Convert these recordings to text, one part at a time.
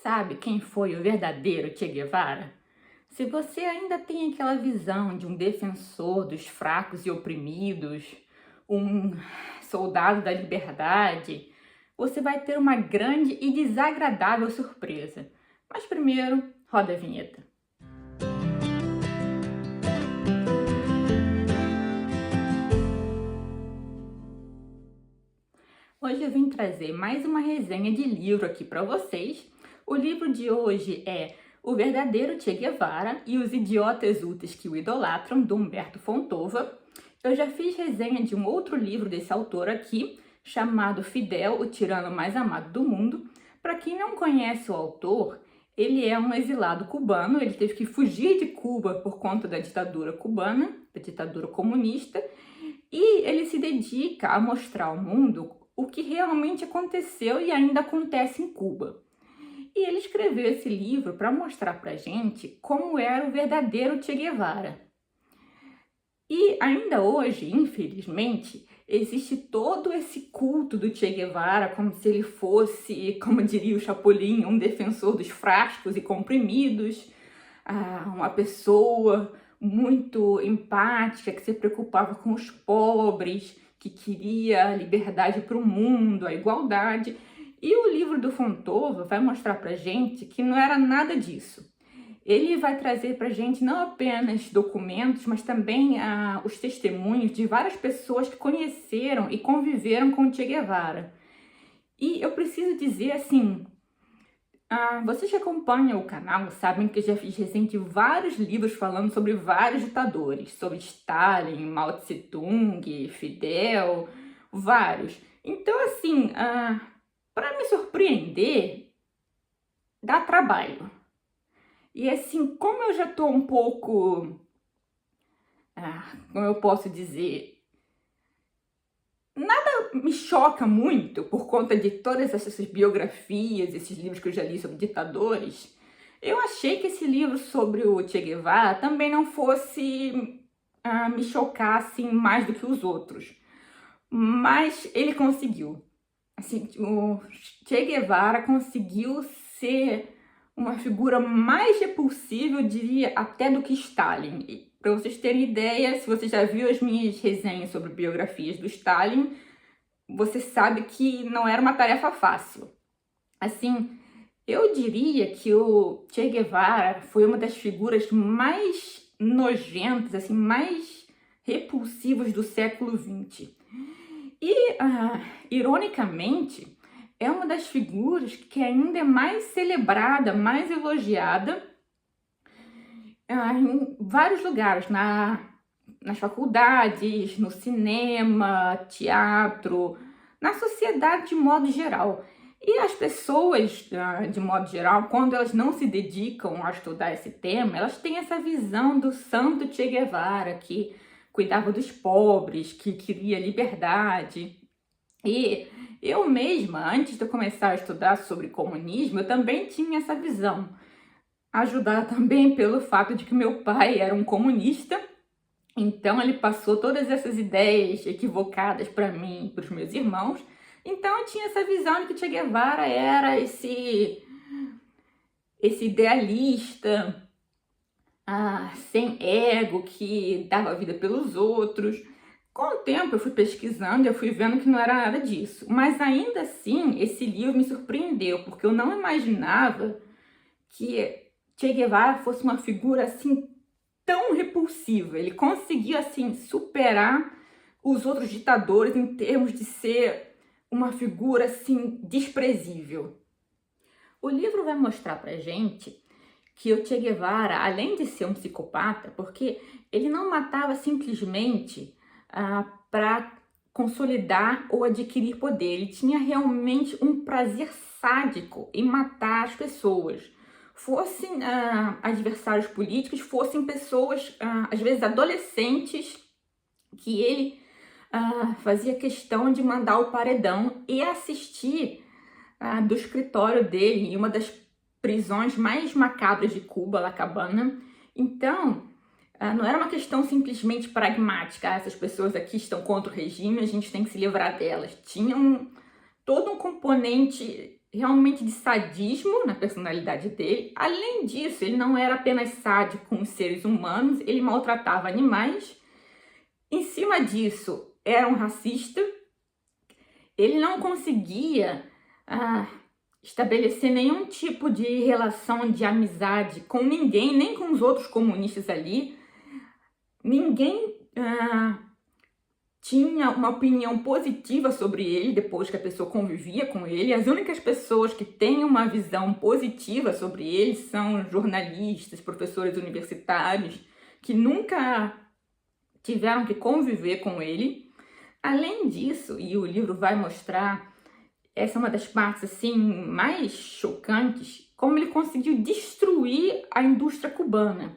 sabe quem foi o verdadeiro Che Guevara? Se você ainda tem aquela visão de um defensor dos fracos e oprimidos, um soldado da liberdade, você vai ter uma grande e desagradável surpresa. Mas primeiro, roda a vinheta. Hoje eu vim trazer mais uma resenha de livro aqui para vocês. O livro de hoje é O Verdadeiro Che Guevara e os Idiotas Úteis que o Idolatram, do Humberto Fontova. Eu já fiz resenha de um outro livro desse autor aqui, chamado Fidel, o tirano mais amado do mundo. Para quem não conhece o autor, ele é um exilado cubano, ele teve que fugir de Cuba por conta da ditadura cubana, da ditadura comunista, e ele se dedica a mostrar ao mundo o que realmente aconteceu e ainda acontece em Cuba. E ele escreveu esse livro para mostrar pra gente como era o verdadeiro Che Guevara. E ainda hoje, infelizmente, existe todo esse culto do Che Guevara como se ele fosse, como diria o Chapolin, um defensor dos fracos e comprimidos, uma pessoa muito empática, que se preocupava com os pobres, que queria a liberdade para o mundo, a igualdade. E o livro do Fontova vai mostrar pra gente que não era nada disso. Ele vai trazer pra gente não apenas documentos, mas também os testemunhos de várias pessoas que conheceram e conviveram com o Che Guevara. E eu preciso dizer assim, vocês que acompanham o canal sabem que eu já fiz resenha de vários livros falando sobre vários ditadores, sobre Stalin, Mao Tse-tung, Fidel, vários. Então assim, para me surpreender, dá trabalho. E assim, como eu já tô um pouco, como eu posso dizer, nada me choca muito por conta de todas essas biografias, esses livros que eu já li sobre ditadores, eu achei que esse livro sobre o Che Guevara também não fosse me chocar assim mais do que os outros. Mas ele conseguiu. Assim, o Che Guevara conseguiu ser uma figura mais repulsiva, eu diria, até do que Stalin. Para vocês terem ideia, se você já viu as minhas resenhas sobre biografias do Stalin, você sabe que não era uma tarefa fácil. Assim, eu diria que o Che Guevara foi uma das figuras mais nojentas, assim, mais repulsivas do século XX. E, ironicamente, é uma das figuras que ainda é mais celebrada, mais elogiada em vários lugares, nas faculdades, no cinema, teatro, na sociedade de modo geral. E as pessoas, de modo geral, quando elas não se dedicam a estudar esse tema, elas têm essa visão do santo Che Guevara, que cuidava dos pobres, que queria liberdade. E eu mesma, antes de eu começar a estudar sobre comunismo, eu também tinha essa visão. Ajudada também pelo fato de que meu pai era um comunista, então ele passou todas essas ideias equivocadas para mim e para os meus irmãos. Então eu tinha essa visão de que Che Guevara era esse idealista, sem ego, que dava vida pelos outros. Com o tempo eu fui pesquisando e eu fui vendo que não era nada disso. Mas ainda assim, esse livro me surpreendeu, porque eu não imaginava que Che Guevara fosse uma figura assim tão repulsiva. Ele conseguiu assim superar os outros ditadores em termos de ser uma figura assim desprezível. O livro vai mostrar pra gente que o Che Guevara, além de ser um psicopata, porque ele não matava simplesmente para consolidar ou adquirir poder, ele tinha realmente um prazer sádico em matar as pessoas, fossem adversários políticos, fossem pessoas, às vezes adolescentes, que ele fazia questão de mandar ao paredão e assistir do escritório dele, em uma das prisões mais macabras de Cuba, La Cabana. Então, não era uma questão simplesmente pragmática, essas pessoas aqui estão contra o regime, a gente tem que se livrar delas. Tinha todo um componente realmente de sadismo na personalidade dele. Além disso, ele não era apenas sádico com os seres humanos, ele maltratava animais. Em cima disso, era um racista. Ele não conseguia estabelecer nenhum tipo de relação de amizade com ninguém, nem com os outros comunistas ali. Ninguém tinha uma opinião positiva sobre ele depois que a pessoa convivia com ele. As únicas pessoas que têm uma visão positiva sobre ele são jornalistas, professores universitários, que nunca tiveram que conviver com ele. Além disso, e o livro vai mostrar, essa é uma das partes assim mais chocantes, como ele conseguiu destruir a indústria cubana.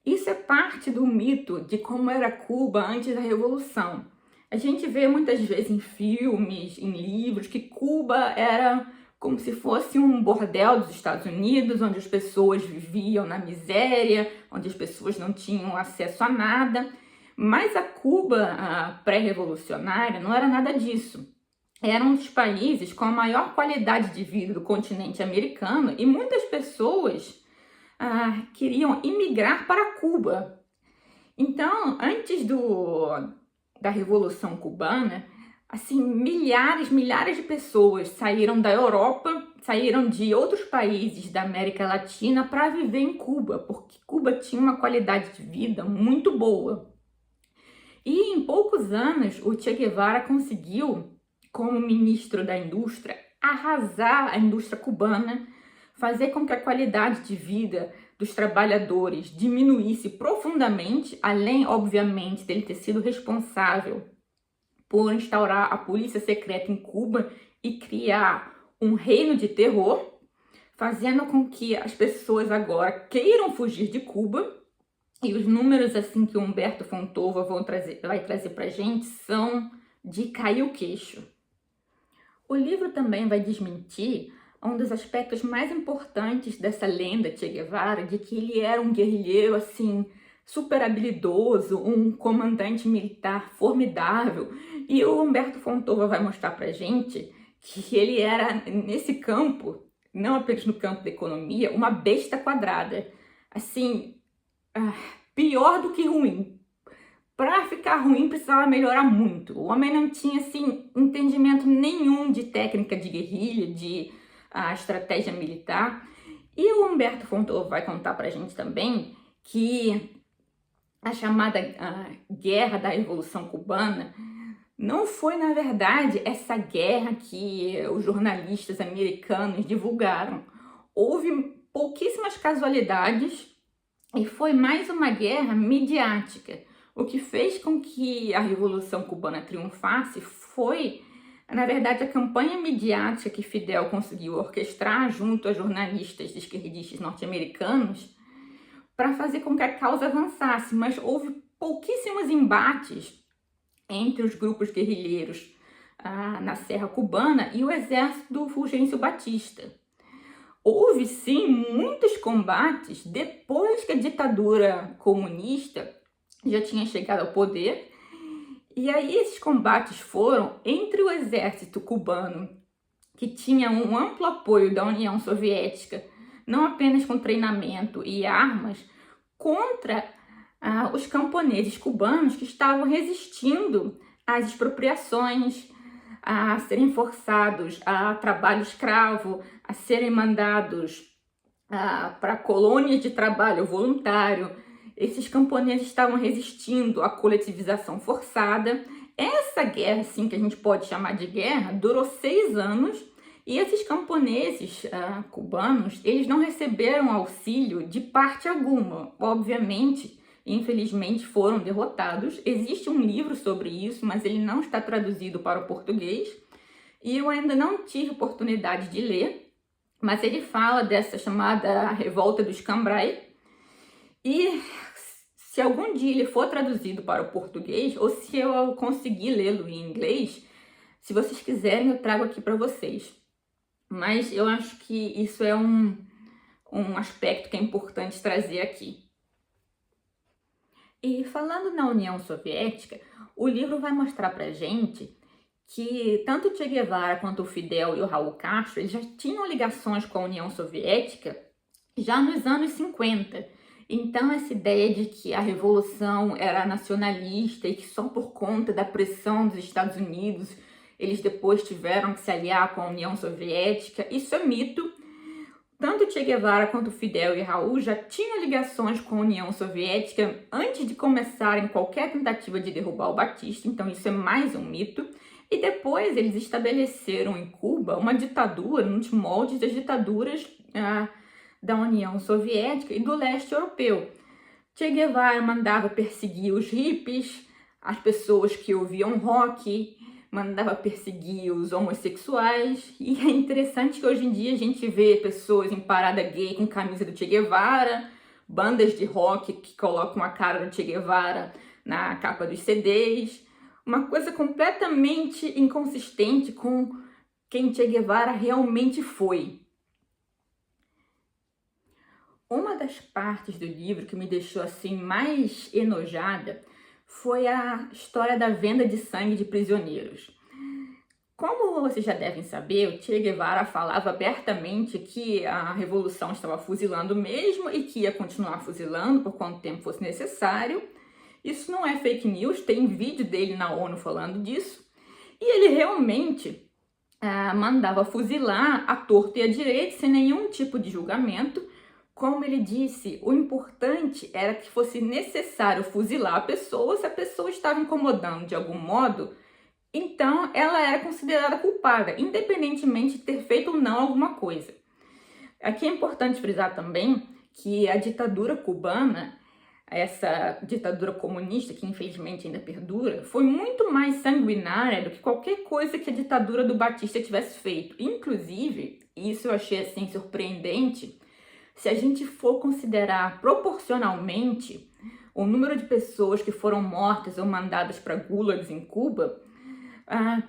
Isso é parte do mito de como era Cuba antes da Revolução. A gente vê muitas vezes em filmes, em livros, que Cuba era como se fosse um bordel dos Estados Unidos, onde as pessoas viviam na miséria, onde as pessoas não tinham acesso a nada. Mas a Cuba pré-revolucionária não era nada disso. Era um dos países com a maior qualidade de vida do continente americano e muitas pessoas queriam imigrar para Cuba. Então, antes da Revolução Cubana, assim, milhares de pessoas saíram da Europa, saíram de outros países da América Latina para viver em Cuba, porque Cuba tinha uma qualidade de vida muito boa. E em poucos anos, o Che Guevara conseguiu, como ministro da indústria, arrasar a indústria cubana, fazer com que a qualidade de vida dos trabalhadores diminuísse profundamente, além, obviamente, dele ter sido responsável por instaurar a polícia secreta em Cuba e criar um reino de terror, fazendo com que as pessoas agora queiram fugir de Cuba. E os números assim que o Humberto Fontova vai trazer pra gente são de cair o queixo. O livro também vai desmentir um dos aspectos mais importantes dessa lenda Che Guevara, de que ele era um guerrilheiro assim super habilidoso, um comandante militar formidável. E o Humberto Fontova vai mostrar pra gente que ele era, nesse campo, não apenas no campo da economia, uma besta quadrada. Assim, pior do que ruim. Para ficar ruim, precisava melhorar muito. O homem não tinha, assim, entendimento nenhum de técnica de guerrilha, de estratégia militar. E o Humberto Fontova vai contar pra gente também que a chamada Guerra da Revolução Cubana não foi, na verdade, essa guerra que os jornalistas americanos divulgaram. Houve pouquíssimas casualidades e foi mais uma guerra midiática. O que fez com que a Revolução Cubana triunfasse foi, na verdade, a campanha midiática que Fidel conseguiu orquestrar junto a jornalistas esquerdistas norte-americanos para fazer com que a causa avançasse, mas houve pouquíssimos embates entre os grupos guerrilheiros na Serra Cubana e o exército do Fulgêncio Batista. Houve, sim, muitos combates depois que a ditadura comunista já tinha chegado ao poder. E aí esses combates foram entre o exército cubano, que tinha um amplo apoio da União Soviética, não apenas com treinamento e armas, contra os camponeses cubanos que estavam resistindo às expropriações, a serem forçados a trabalho escravo, a serem mandados para colônias de trabalho voluntário. Esses camponeses estavam resistindo à coletivização forçada. Essa guerra, assim, que a gente pode chamar de guerra, durou 6 anos e esses camponeses cubanos, eles não receberam auxílio de parte alguma. Obviamente, infelizmente, foram derrotados. Existe um livro sobre isso, mas ele não está traduzido para o português e eu ainda não tive oportunidade de ler, mas ele fala dessa chamada Revolta dos Cambrai. E se algum dia ele for traduzido para o português, ou se eu conseguir lê-lo em inglês, se vocês quiserem eu trago aqui para vocês. Mas eu acho que isso é um aspecto que é importante trazer aqui. E falando na União Soviética, o livro vai mostrar pra gente que tanto o Che Guevara quanto o Fidel e o Raul Castro eles já tinham ligações com a União Soviética já nos anos 50. Então, essa ideia de que a revolução era nacionalista e que só por conta da pressão dos Estados Unidos eles depois tiveram que se aliar com a União Soviética, isso é mito. Tanto Che Guevara quanto Fidel e Raul já tinham ligações com a União Soviética antes de começarem qualquer tentativa de derrubar o Batista, então isso é mais um mito. E depois eles estabeleceram em Cuba uma ditadura nos moldes das ditaduras da União Soviética e do leste europeu. Che Guevara mandava perseguir os hippies, as pessoas que ouviam rock, mandava perseguir os homossexuais, e é interessante que hoje em dia a gente vê pessoas em parada gay com camisa do Che Guevara, bandas de rock que colocam a cara do Che Guevara na capa dos CDs, uma coisa completamente inconsistente com quem Che Guevara realmente foi. Uma das partes do livro que me deixou assim mais enojada foi a história da venda de sangue de prisioneiros. Como vocês já devem saber, o Che Guevara falava abertamente que a revolução estava fuzilando mesmo e que ia continuar fuzilando por quanto tempo fosse necessário. Isso não é fake news, tem vídeo dele na ONU falando disso. E ele realmente mandava fuzilar à torto e à direita, sem nenhum tipo de julgamento. Como ele disse, o importante era que fosse necessário fuzilar a pessoa se a pessoa estava incomodando de algum modo, então ela era considerada culpada, independentemente de ter feito ou não alguma coisa. Aqui é importante frisar também que a ditadura cubana, essa ditadura comunista que infelizmente ainda perdura, foi muito mais sanguinária do que qualquer coisa que a ditadura do Batista tivesse feito. Inclusive, isso eu achei assim surpreendente, se a gente for considerar proporcionalmente o número de pessoas que foram mortas ou mandadas para gulags em Cuba,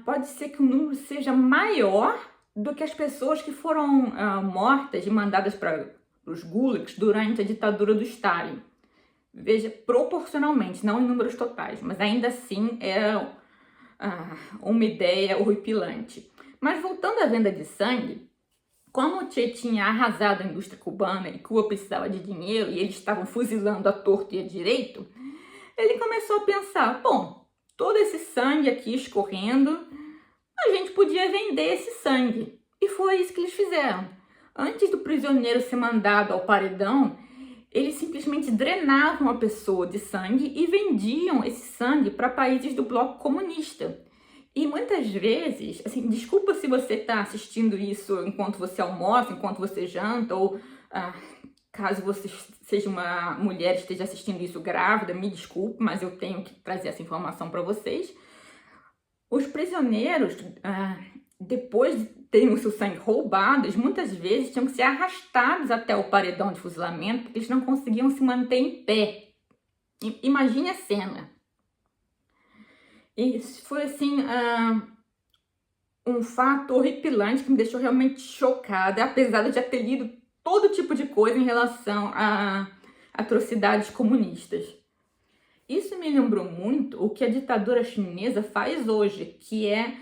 pode ser que o número seja maior do que as pessoas que foram mortas e mandadas para os gulags durante a ditadura do Stalin. Veja, proporcionalmente, não em números totais, mas ainda assim é uma ideia horripilante. Mas voltando à venda de sangue, como o Che tinha arrasado a indústria cubana e Cuba precisava de dinheiro e eles estavam fuzilando à torto e à direito, ele começou a pensar, bom, todo esse sangue aqui escorrendo, a gente podia vender esse sangue. E foi isso que eles fizeram. Antes do prisioneiro ser mandado ao paredão, eles simplesmente drenavam a pessoa de sangue e vendiam esse sangue para países do bloco comunista. E muitas vezes, assim, desculpa se você está assistindo isso enquanto você almoça, enquanto você janta, ou caso você seja uma mulher e esteja assistindo isso grávida, me desculpe, mas eu tenho que trazer essa informação para vocês. Os prisioneiros, depois de terem o seu sangue roubado, eles muitas vezes tinham que ser arrastados até o paredão de fuzilamento, porque eles não conseguiam se manter em pé. Imagine a cena. Isso foi, assim, um fato horripilante que me deixou realmente chocada, apesar de eu já ter lido todo tipo de coisa em relação a atrocidades comunistas. Isso me lembrou muito o que a ditadura chinesa faz hoje, que é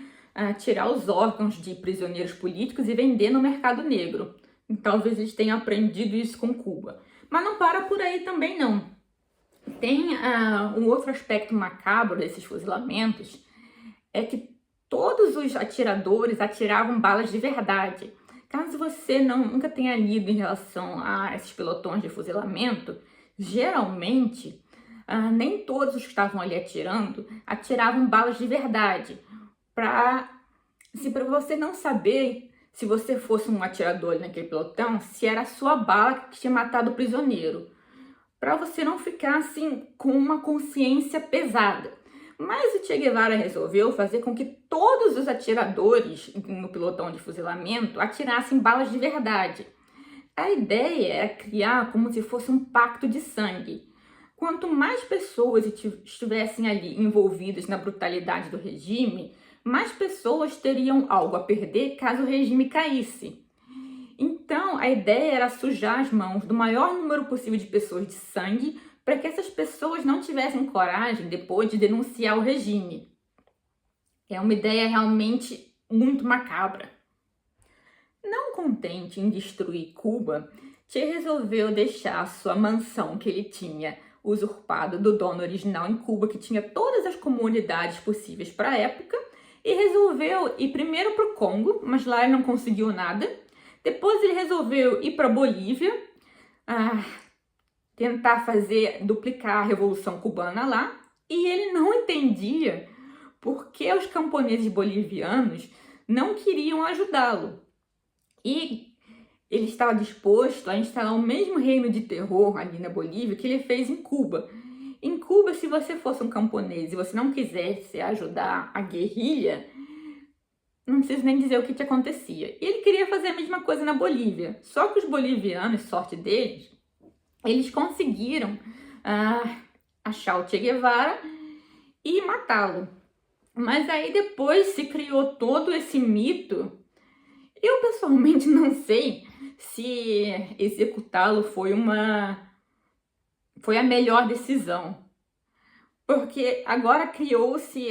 tirar os órgãos de prisioneiros políticos e vender no mercado negro. E talvez eles tenham aprendido isso com Cuba. Mas não para por aí também, não. Tem um outro aspecto macabro desses fuzilamentos, é que todos os atiradores atiravam balas de verdade. Caso você nunca tenha lido em relação a esses pelotões de fuzilamento, geralmente nem todos os que estavam ali atirando atiravam balas de verdade. Para você não saber, se você fosse um atirador ali naquele pelotão, se era a sua bala que tinha matado o prisioneiro. Para você não ficar assim com uma consciência pesada. Mas o Che Guevara resolveu fazer com que todos os atiradores no pelotão de fuzilamento atirassem balas de verdade. A ideia era criar como se fosse um pacto de sangue. Quanto mais pessoas estivessem ali envolvidas na brutalidade do regime, mais pessoas teriam algo a perder caso o regime caísse. Então, a ideia era sujar as mãos do maior número possível de pessoas de sangue para que essas pessoas não tivessem coragem depois de denunciar o regime. É uma ideia realmente muito macabra. Não contente em destruir Cuba, Che resolveu deixar sua mansão que ele tinha usurpado do dono original em Cuba, que tinha todas as comunidades possíveis para a época, e resolveu ir primeiro para o Congo, mas lá ele não conseguiu nada. Depois ele resolveu ir para a Bolívia, tentar duplicar a Revolução Cubana lá, e ele não entendia por que os camponeses bolivianos não queriam ajudá-lo. E ele estava disposto a instalar o mesmo reino de terror ali na Bolívia que ele fez em Cuba. Em Cuba, se você fosse um camponês e você não quisesse ajudar a guerrilha, não preciso nem dizer o que te acontecia. E ele queria fazer a mesma coisa na Bolívia. Só que os bolivianos, sorte deles, eles conseguiram achar o Che Guevara e matá-lo. Mas aí depois se criou todo esse mito. Eu pessoalmente não sei se executá-lo foi a melhor decisão. Porque agora criou-se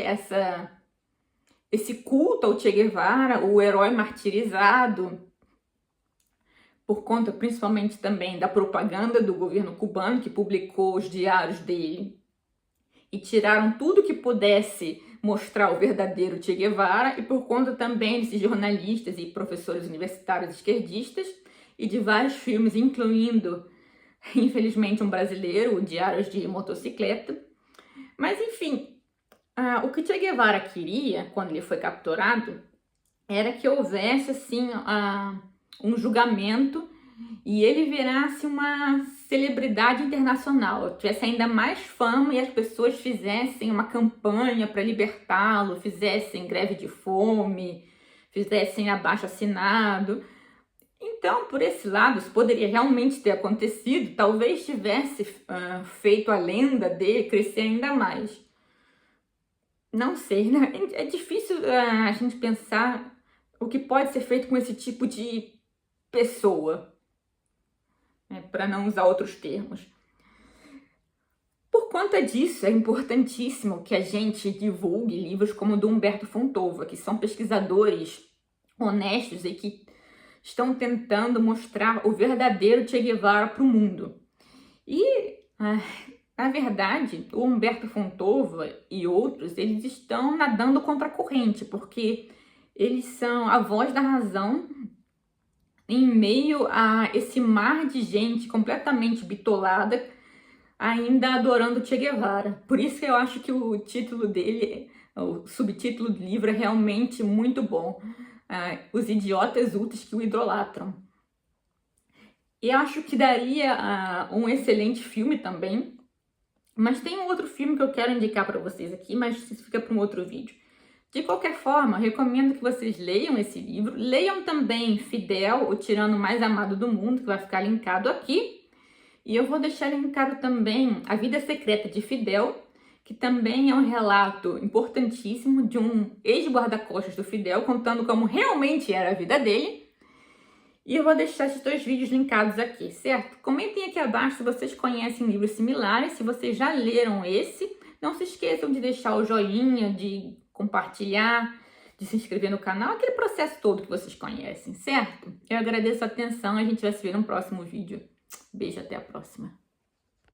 esse culto ao Che Guevara, o herói martirizado, por conta principalmente também da propaganda do governo cubano, que publicou os diários dele e tiraram tudo que pudesse mostrar o verdadeiro Che Guevara, e por conta também desses jornalistas e professores universitários esquerdistas e de vários filmes, incluindo, infelizmente, um brasileiro, o Diários de Motocicleta. Mas, enfim, o que Che Guevara queria, quando ele foi capturado, era que houvesse, assim, um julgamento e ele virasse uma celebridade internacional, tivesse ainda mais fama e as pessoas fizessem uma campanha para libertá-lo, fizessem greve de fome, fizessem abaixo-assinado. Então, por esse lado, isso poderia realmente ter acontecido, talvez tivesse feito a lenda dele crescer ainda mais. Não sei, né? É difícil a gente pensar o que pode ser feito com esse tipo de pessoa, né, para não usar outros termos. Por conta disso, é importantíssimo que a gente divulgue livros como o do Humberto Fontova, que são pesquisadores honestos e que estão tentando mostrar o verdadeiro Che Guevara para o mundo. E, na verdade, o Humberto Fontova e outros, eles estão nadando contra a corrente, porque eles são a voz da razão em meio a esse mar de gente completamente bitolada, ainda adorando Che Guevara. Por isso que eu acho que o título dele, o subtítulo do livro é realmente muito bom. Os idiotas úteis que o idolatram. E acho que daria um excelente filme também. Mas tem um outro filme que eu quero indicar para vocês aqui, mas isso fica para um outro vídeo. De qualquer forma, recomendo que vocês leiam esse livro. Leiam também Fidel, o tirano mais amado do mundo, que vai ficar linkado aqui. E eu vou deixar linkado também A Vida Secreta de Fidel, que também é um relato importantíssimo de um ex-guarda-costas do Fidel, contando como realmente era a vida dele. E eu vou deixar esses dois vídeos linkados aqui, certo? Comentem aqui abaixo se vocês conhecem livros similares, se vocês já leram esse. Não se esqueçam de deixar o joinha, de compartilhar, de se inscrever no canal, aquele processo todo que vocês conhecem, certo? Eu agradeço a atenção e a gente vai se ver no próximo vídeo. Beijo, até a próxima.